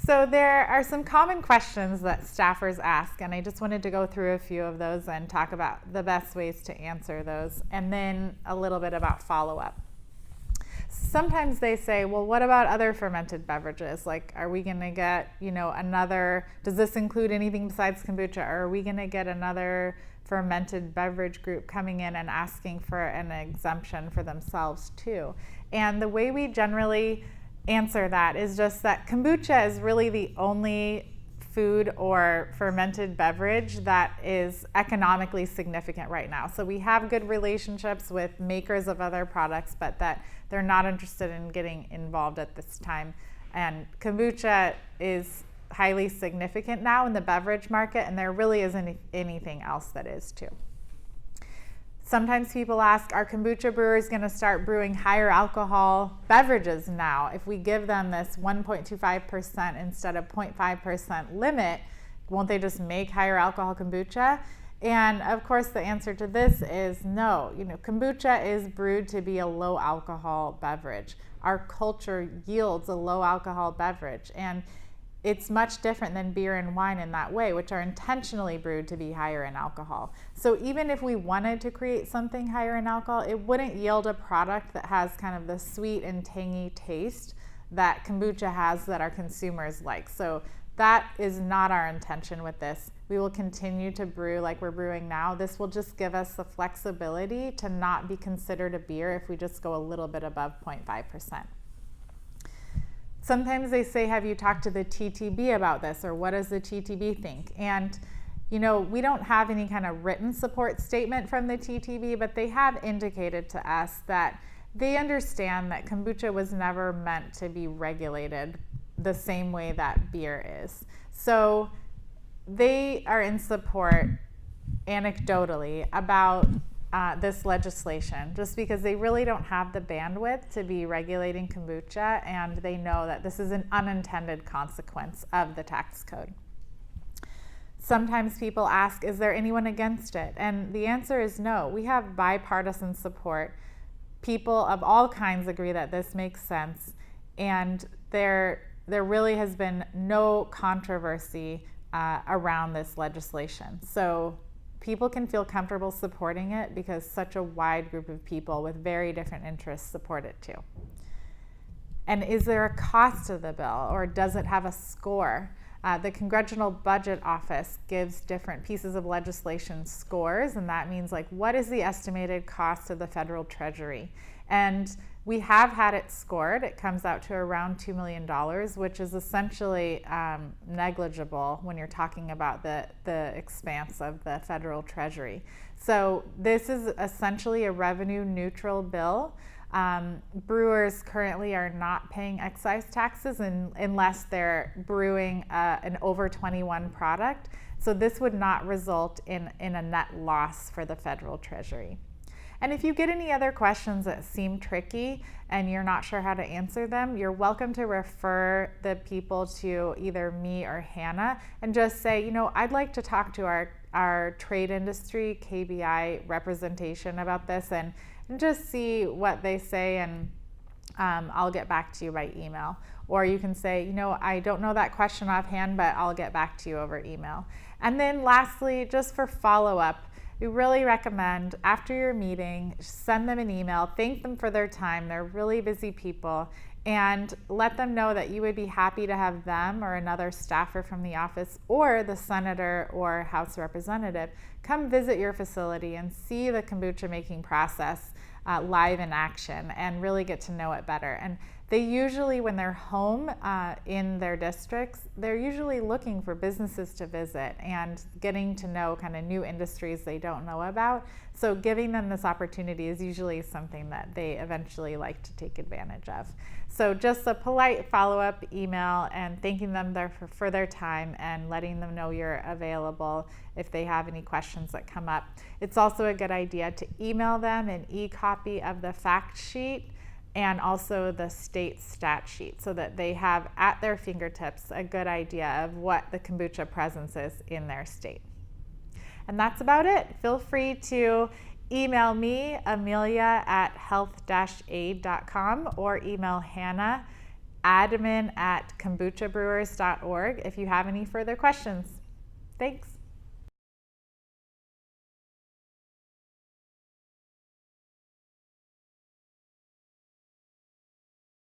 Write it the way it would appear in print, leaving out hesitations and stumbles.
So there are some common questions that staffers ask, and I just wanted to go through a few of those and talk about the best ways to answer those, and then a little bit about follow-up. Sometimes they say, well, what about other fermented beverages? Like, are we going to get, does this include anything besides kombucha? Or are we going to get another fermented beverage group coming in and asking for an exemption for themselves too? And the way we generally answer that is just that kombucha is really the only food or fermented beverage that is economically significant right now. So we have good relationships with makers of other products, but that they're not interested in getting involved at this time. And kombucha is highly significant now in the beverage market, and there really isn't anything else that is too. Sometimes people ask, are kombucha brewers going to start brewing higher alcohol beverages now? If we give them this 1.25% instead of 0.5% limit, won't they just make higher alcohol kombucha? And of course, the answer to this is no. Kombucha is brewed to be a low alcohol beverage. Our culture yields a low alcohol beverage, and it's much different than beer and wine in that way, which are intentionally brewed to be higher in alcohol. So even if we wanted to create something higher in alcohol, it wouldn't yield a product that has kind of the sweet and tangy taste that kombucha has that our consumers like. So that is not our intention with this. We will continue to brew like we're brewing now. This will just give us the flexibility to not be considered a beer if we just go a little bit above 0.5%. Sometimes they say, have you talked to the TTB about this, or what does the TTB think? And we don't have any kind of written support statement from the TTB, but they have indicated to us that they understand that kombucha was never meant to be regulated the same way that beer is. So they are in support anecdotally about this legislation, just because they really don't have the bandwidth to be regulating kombucha, and they know that this is an unintended consequence of the tax code. Sometimes people ask, is there anyone against it? And the answer is no. We have bipartisan support. People of all kinds agree that this makes sense, and there really has been no controversy around this legislation. So people can feel comfortable supporting it because such a wide group of people with very different interests support it too. And is there a cost to the bill, or does it have a score? The Congressional Budget Office gives different pieces of legislation scores, and that means what is the estimated cost to the federal treasury? And we have had it scored. It comes out to around $2 million, which is essentially negligible when you're talking about the expanse of the federal treasury. So this is essentially a revenue neutral bill. Brewers currently are not paying excise taxes unless they're brewing an over 21 product. So this would not result in a net loss for the federal treasury. And if you get any other questions that seem tricky and you're not sure how to answer them, you're welcome to refer the people to either me or Hannah and just say, I'd like to talk to our trade industry, KBI representation about this, and just see what they say, and I'll get back to you by email. Or you can say, I don't know that question offhand, but I'll get back to you over email. And then lastly, just for follow-up, we really recommend after your meeting, send them an email, thank them for their time. They're really busy people, and let them know that you would be happy to have them or another staffer from the office or the senator or House representative come visit your facility and see the kombucha making process live in action and really get to know it better. And they usually, when they're home in their districts, they're usually looking for businesses to visit and getting to know kind of new industries they don't know about. So giving them this opportunity is usually something that they eventually like to take advantage of. So just a polite follow-up email and thanking them for their time and letting them know you're available if they have any questions that come up. It's also a good idea to email them an e-copy of the fact sheet and also the state stat sheet so that they have at their fingertips a good idea of what the kombucha presence is in their state. And that's about it. Feel free to email me, Amelia, at health-aid.com, or email Hannah, admin@kombuchabrewers.org if you have any further questions. Thanks.